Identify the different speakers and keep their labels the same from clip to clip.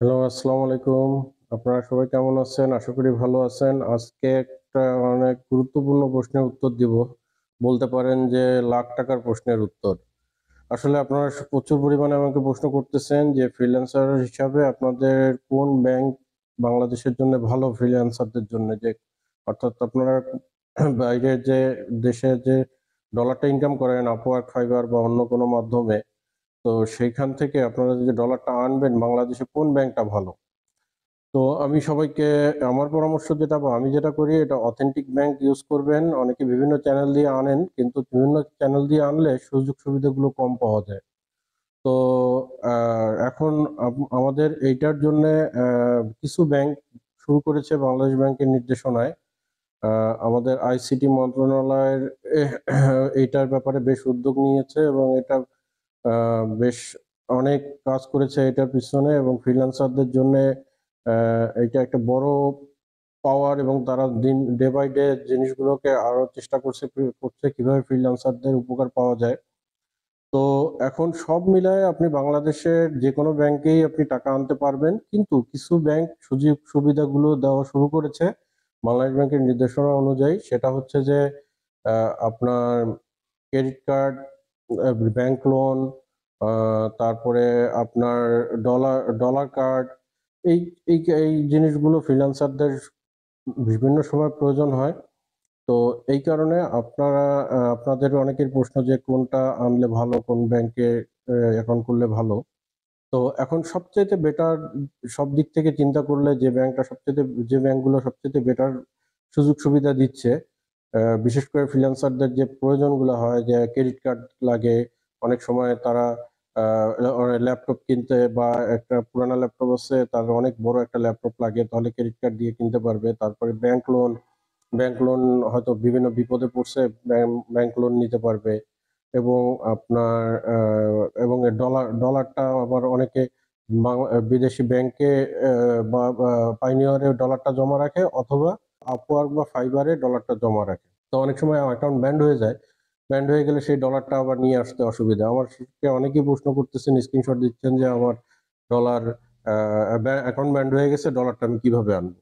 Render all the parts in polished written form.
Speaker 1: Hello, আসসালামু আলাইকুম। আপনারা সবাই কেমন আছেন? আশা করি ভালো আছেন। আজকে একটা অনেক গুরুত্বপূর্ণ প্রশ্নের উত্তর দিব। বলতে পারেন যে লাখ টাকার প্রশ্নের উত্তর। আসলে আপনারা প্রচুর পরিমাণে আমাকে প্রশ্ন করতেছেন যে ফ্রিল্যান্সার হিসাবে আপনাদের কোন ব্যাংক বাংলাদেশের জন্য ভালো ফ্রিল্যান্সারদের জন্য? যে অর্থাৎ আপনারা বাইরে যে দেশে যে ডলারটা ইনকাম করেন Upwork, Fiverr বা অন্য কোনো মাধ্যমে, তো সেইখান থেকে আপনারা যে ডলারটা আনবেন বাংলাদেশে কোন ব্যাংকটা ভালো? তো আমি সবাইকে আমার পরামর্শ যেটা বা আমি যেটা করি এটা অথেন্টিক ব্যাংক ইউজ করবেন। অনেকে বিভিন্ন চ্যানেল দিয়ে আনেন, কিন্তু বিভিন্ন চ্যানেল দিয়ে আনলে সুযোগ সুবিধাগুলো কম পাওয়া যায়। তো এখন আমাদের এইটার জন্যে কিছু ব্যাংক শুরু করেছে বাংলাদেশ ব্যাংকের নির্দেশনায়। আমাদের আইসিটি মন্ত্রণালয়ের এইটার ব্যাপারে বেশ উদ্যোগ নিয়েছে এবং এটা বেশ অনেক কাজ করেছে এটার পিছনে এবং ফ্রিল্যান্সারদের জন্যে এইটা একটা বড় পাওয়ার এবং তারা ডে বাই ডে জিনিসগুলোকে আরো চেষ্টা করছে কিভাবে ফ্রিল্যান্সারদের উপকার পাওয়া যায়। তো এখন সব মিলায়ে আপনি বাংলাদেশের যেকোনো ব্যাংকেই আপনি টাকা আনতে পারবেন। কিন্তু কিছু ব্যাংক সুযোগ সুবিধাগুলো দেওয়া শুরু করেছে বাংলাদেশ ব্যাংকের নির্দেশনা অনুযায়ী। সেটা হচ্ছে যে আপনার ক্রেডিট কার্ড, ব্যাংক লোন, আ তারপরে আপনার ডলার কার্ড, এই এই জিনিসগুলো ফ্রিল্যান্সারদের বিভিন্ন সময় প্রয়োজন হয়। তো এই কারণে আপনাদের অনেকের প্রশ্ন যে কোনটা আনলে ভালো, কোন ব্যাংকে অ্যাকাউন্ট করলে ভালো। তো এখন সবচাইতে বেটার, সব দিক থেকে চিন্তা করলে যে ব্যাংকগুলো সবচাইতে বেটার সুযোগ সুবিধা দিচ্ছে, বিশেষ করে ফ্রিল্যান্সারদের যে প্রয়োজনগুলো হয়, যে ক্রেডিট কার্ড লাগে, অনেক সময় তারা ল্যাপটপ কিনতে বা একটা পুরানা ল্যাপটপ আছে, তার অনেক বড় একটা ল্যাপটপ লাগে, তাহলে ক্রেডিট কার্ড দিয়ে কিনতে পারবে। তারপরে ব্যাংক লোন হয়তো বিভিন্ন বিপদে পড়ছে, ব্যাংক লোন নিতে পারবে। এবং আপনার এবং ডলারটা আবার অনেকে বিদেশি ব্যাংকে বা পাইনিয়ারে ডলারটা জমা রাখে, অথবা আপওয়ার্ক বা ফাইবারে ডলারটা জমা রাখে। তো অনেক সময় অ্যাকাউন্ট ব্যান্ড হয়ে যায়। ব্যান্ড হয়ে গেলে সেই ডলারটা আবার নিয়ে আসতে অসুবিধা। আমাকে অনেকেই প্রশ্ন করতেছেন, স্ক্রিনশট দিচ্ছেন যে আমার ডলার অ্যাকাউন্ট ব্যান্ড হয়ে গেছে, ডলারটা আমি কিভাবে আনবো?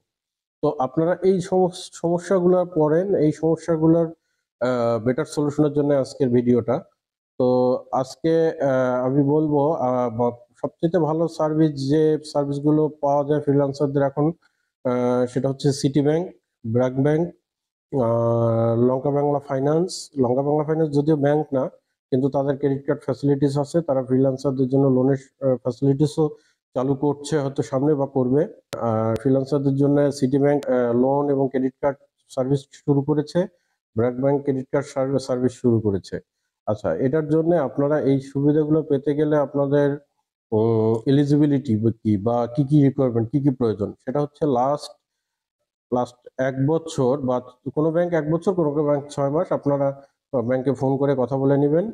Speaker 1: তো আপনারা এই সমস্যাগুলো পড়েন, এই সমস্যাগুলোর বেটার সলিউশনের জন্য আজকের ভিডিওটা। তো আজকে আমি বলবো সবচেয়ে ভালো যে সার্ভিসগুলো পাওয়া যায় ফ্রিল্যান্সারদের এখন, সেটা হচ্ছে সিটি ব্যাংক, ব্র্যাক ব্যাংক, লঙ্কা বাংলা ফাইন্যান্স। লঙ্কা বাংলা ফাইন্যান্স যদিও ব্যাংক না, কিন্তু তাদের ক্রেডিট কার্ড ফ্যাসিলিটিস আছে। তারা ফ্রিল্যান্সারদের জন্য লোনের ফ্যাসিলিটিসও চালু করছে, হয়তো সামনে বা করবে। ফ্রিল্যান্সারদের জন্য সিটি ব্যাংক লোন এবং ক্রেডিট কার্ড সার্ভিস শুরু করেছে, BRAC bank credit card service শুরু করেছে। আচ্ছা, এটার জন্য আপনারা এই সুবিধাগুলো পেতে গেলে আপনাদের এলিজিবিলিটি কি বা কি কি রিকোয়ারমেন্ট, কি কি প্রয়োজন, সেটা হচ্ছে লাস্ট লাস্ট ১ বছর, বা কোনো ব্যাংক ১ বছর, কোনো কোনো ব্যাংক ৬ মাস। আপনারা ব্যাংকে ফোন করে কথা বলে নিবেন।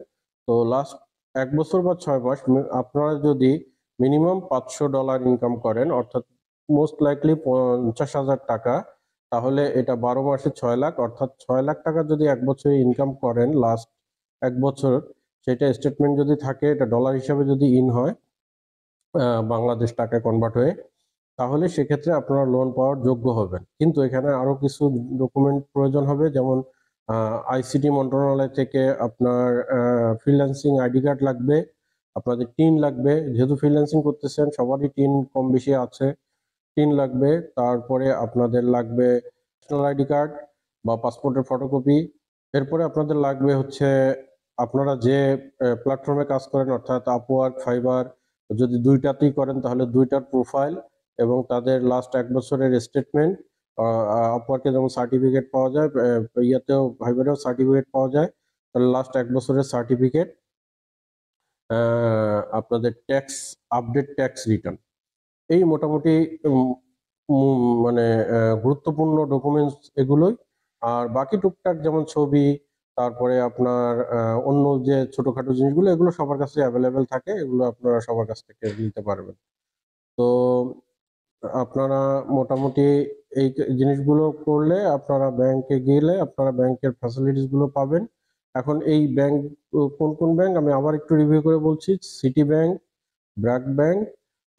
Speaker 1: তো লাস্ট ১ বছর বা ৬ মাস আপনারা যদি মিনিমাম $৫০০ ইনকাম করেন, অর্থাৎ মোস্ট লাইকলি ৳৫০,০০০, তাহলে এটা ১২ মাসে ৬ লাখ, অর্থাৎ ৬ লাখ টাকা যদি ১ বছরে ইনকাম করেন লাস্ট ১ বছর, সেটা স্টেটমেন্ট যদি থাকে, এটা ডলার হিসাবে যদি হয় বাংলাদেশ টাকায় কনভার্ট হয়ে, তাহলে সেক্ষেত্রে আপনারা লোন পাওয়ার যোগ্য হবেন। কিন্তু এখানে আরো কিছু ডকুমেন্ট প্রয়োজন হবে, যেমন আইসিটি মন্ত্রণালয় থেকে আপনার ফ্রিল্যান্সিং আইডি কার্ড লাগবে, আপনাদের টিন লাগবে। যেহেতু ফ্রিল্যান্সিং করতেছেন সবারই টিন কম বেশি আছে, টিন লাগবে। তারপরে আপনাদের লাগবে ন্যাশনাল আইডি কার্ড বা পাসপোর্টের ফটোকপি। এরপরে আপনাদের লাগবে হচ্ছে আপনারা যে প্ল্যাটফর্মে কাজ করেন, অর্থাৎ আপওয়ার্ক, ফাইবার, যদি দুইটাতেই করেন তাহলে দুইটার প্রোফাইল এবং তাদের লাস্ট ১ বছরের স্টেটমেন্ট। আপওয়ার্কে যেমন সার্টিফিকেট পাওয়া যায়, ইয়াতেও ফাইবারেও সার্টিফিকেট পাওয়া যায়, তাহলে লাস্ট ১ বছরের সার্টিফিকেট, আপনাদের ট্যাক্স রিটার্ন, এই মোটামুটি উম মানে গুরুত্বপূর্ণ ডকুমেন্টস এগুলোই। আর বাকি টুকটাক যেমন ছবি, তারপরে আপনার অন্য যে ছোটখাটো জিনিসগুলো, এগুলো সবার কাছে অ্যাভেলেবেল থাকে, এগুলো আপনারা সবার কাছ থেকে নিতে পারবেন। তো আপনারা মোটামুটি এই জিনিসগুলো করলে আপনারা ব্যাংকে গেলে আপনারা ব্যাংকের ফ্যাসিলিটিস গুলো পাবেন। এখন এই ব্যাংক, কোন কোন ব্যাংক আমি আবার একটু রিভিউ করে বলছি: সিটি ব্যাংক, ব্র্যাক ব্যাংক,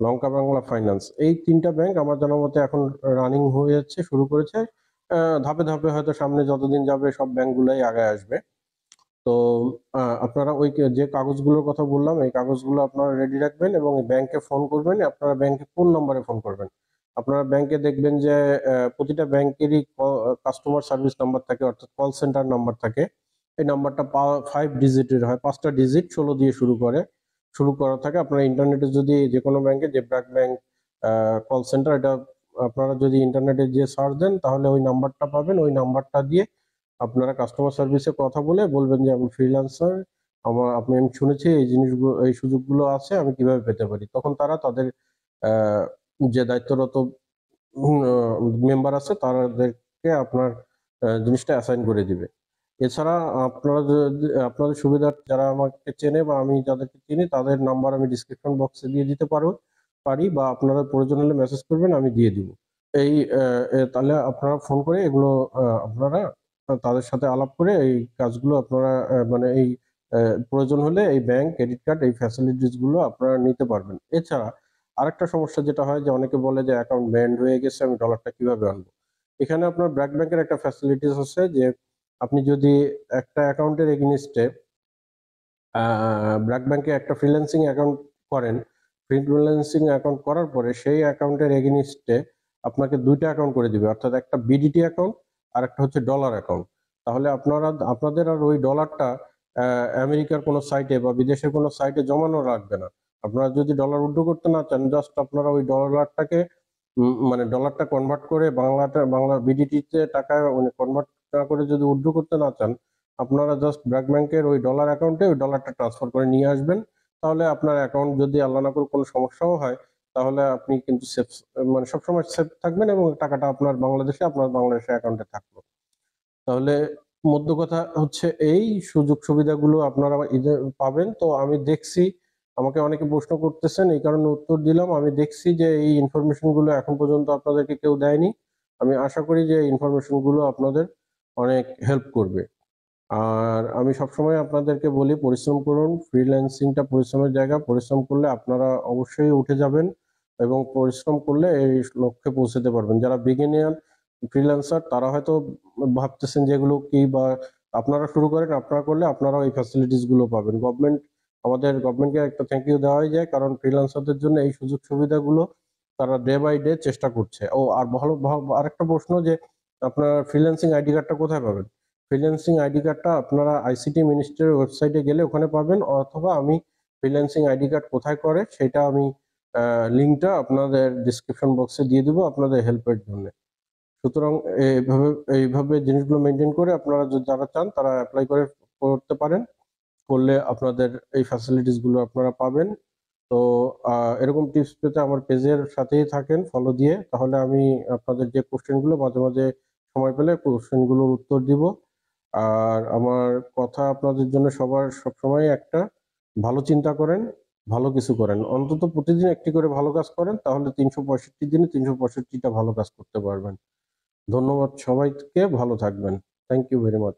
Speaker 1: লঙ্কা বাংলা ফাইন্যান্স, এই ৩টা ব্যাংক আমার জানা মতে এখন রানিং হয়ে যাচ্ছে, শুরু করেছে। ধাপে ধাপে হয়তো সামনে যতদিন যাবে সব ব্যাংকগুলাই আগায় আসবে। তো আপনারা ওই যে কাগজগুলোর কথা বললাম, এই কাগজগুলো আপনারা রেডি রাখবেন এবং ব্যাংকে ফোন করবেন। আপনারা ব্যাংকে কোন নম্বরে ফোন করবেন? আপনারা ব্যাংকে দেখবেন যে প্রতিটা ব্যাংকেরই কাস্টমার সার্ভিস নাম্বার থাকে, অর্থাৎ কল সেন্টার নাম্বার থাকে। এই নাম্বারটা 5 ডিজিটের হয়, 5টা ডিজিট 16 দিয়ে শুরু করা থাকে। আপনারা ইন্টারনেটে যদি যে কোনো ব্যাংকে যে ব্র্যাক ব্যাংক কল সেন্টার, এটা আপনারা যদি ইন্টারনেটে যে সার্চ দেন তাহলে ওই নাম্বারটা পাবেন। ওই নাম্বারটা দিয়ে আপনারা কাস্টমার সার্ভিসে কথা বলে বলবেন যে আমি ফ্রিল্যান্সার, আমি শুনেছি এই জিনিসগুলো, এই সুযোগগুলো আছে, আমি কিভাবে পেতে পারি। তখন তারা তাদের যে দায়িত্বরত মেম্বার আছে তাদেরকে আপনার জিনিসটা অ্যাসাইন করে দিবে। এছাড়া আপনারা যদি আপনাদের সুবিধার যারা আমাকে চেনে বা আমি যাদেরকে চিনি তাদের নাম্বার আমি ডিসক্রিপশন বক্সে দিয়ে দিতে পারি, বা আপনারা প্রয়োজন হলে মেসেজ করবেন, আমি দিয়ে দিব। এই তাহলে আপনারা ফোন করে এগুলো আপনারা তাদের সাথে আলাপ করে এই কাজগুলো আপনারা মানে এই প্রয়োজন হলে এই ব্যাংক ক্রেডিট কার্ড এই ফ্যাসিলিটিস গুলো আপনারা নিতে পারবেন। এছাড়া আরেকটা সমস্যা যেটা হয় যে অনেকে বলে যে অ্যাকাউন্ট ব্যান্ড হয়ে গেছে, আমি ডলারটা কিভাবে আনবো? এখানে আপনার ব্র্যাক ব্যাংকের একটা ফ্যাসিলিটিস আছে যে আপনি যদি একটা অ্যাকাউন্টের এগেইনস্টে ব্র্যাক ব্যাংকে একটা ফ্রিল্যান্সিং অ্যাকাউন্ট করেন, ফ্রিল্যান্সিং অ্যাকাউন্ট করার পরে সেই অ্যাকাউন্টের এগেইনস্টে আপনাকে 2টা অ্যাকাউন্ট করে দিবে, অর্থাৎ একটা বিডিটি অ্যাকাউন্ট আর একটা হচ্ছে ডলার অ্যাকাউন্ট। তাহলে আপনাদের আর ওই ডলারটা আমেরিকার কোনো সাইটে বা বিদেশের কোনো সাইটে জমানো লাগবে না। আপনারা যদি ডলার উইথড্র করতে না চান, জাস্ট আপনারা ওই ডলারটাকে মানে ডলারটা কনভার্ট করে বাংলা বিডিটিতে টাকা কনভার্ট না করে যদি উইথড্র করতে না চান, আপনারা জাস্ট ব্র্যাক ব্যাংকের ওই ডলার অ্যাকাউন্টে ওই ডলারটা ট্রান্সফার করে নিয়ে আসবেন। তাহলে আপনার অ্যাকাউন্ট যদি আল্লাহ না করে কোনো সমস্যাও হয়, তাহলে আপনি কিন্তু সেফ, মানে সবসময় সেফ থাকবেন এবং টাকাটা আপনার বাংলাদেশের অ্যাকাউন্টে থাকলো। তাহলে মধ্য কথা হচ্ছে এই সুযোগ সুবিধাগুলো আপনারা পাবেন। তো আমি দেখছি, আমাকে অনেকে প্রশ্ন করতেছেন, এই কারণে উত্তর দিলাম। আমি দেখছি যে এই ইনফরমেশন গুলো এখন পর্যন্ত আপনাদেরকে কেউ দেয়নি। আমি আশা করি যে এই ইনফরমেশন গুলো আপনাদের অনেক হেল্প করবে। আর আমি সবসময় আপনাদেরকে বলি, পরিশ্রম করুন। ফ্রিল্যান্সিংটা পরিশ্রমের জায়গা। পরিশ্রম করলে আপনারা অবশ্যই উঠে যাবেন এবং পরিশ্রম করলে এই লক্ষ্যে পৌঁছাতে পারবেন। যারা বিগিনিয়ার ফ্রিল্যান্সার তারা হয়তো ভাবতেছেন যে এগুলো কি, বা আপনারা শুরু করেন, আপনারা করলে আপনারাও এই ফ্যাসিলিটিস গুলো পাবেন। আমাদের গভর্নমেন্টকে একটা থ্যাংক ইউ দেওয়াই যায়, কারণ ফ্রিল্যান্সারদের জন্য এই সুযোগ সুবিধাগুলো তারা ডে বাই ডে চেষ্টা করছে। আর আরেকটা প্রশ্ন যে আপনার ফ্রিল্যান্সিং আইডি কার্ডটা কোথায় পাবেন? ফ্রিল্যান্সিং আইডি কার্ডটা আপনারা আইসিটি মিনিস্ট্রির ওয়েবসাইটে গেলে ওখানে পাবেন, অথবা আমি ফ্রিল্যান্সিং আইডি কার্ড কোথায় করে সেটা আমি লিঙ্কটা আপনাদের ডিসক্রিপশন বক্সে দিয়ে দিব আপনাদের হেল্পের জন্য। সুতরাং এইভাবে এইভাবে জিনিসগুলো মেনটেন করে আপনারা যারা চান তারা অ্যাপ্লাই করতে পারেন। করলে আপনাদের এই ফ্যাসিলিটিস গুলো আপনারা পাবেন। তো এরকম টিপস পেতে আমার পেজের সাথেই থাকেন ফলো দিয়ে। তাহলে আমি আপনাদের যে কোশ্চেন গুলো মাঝে মাঝে সময় পেলে কোশ্চেন গুলোর উত্তর দিব। আর আমার কথা আপনাদের জন্য সবসময় একটা, ভালো চিন্তা করেন, ভালো কিছু করেন। অন্তত প্রতিদিন একটি করে ভালো কাজ করেন, তাহলে ৩৬৫ দিনে ৩৬৫টা ভালো কাজ করতে পারবেন। ধন্যবাদ সবাইকে, ভালো থাকবেন। Thank you very much.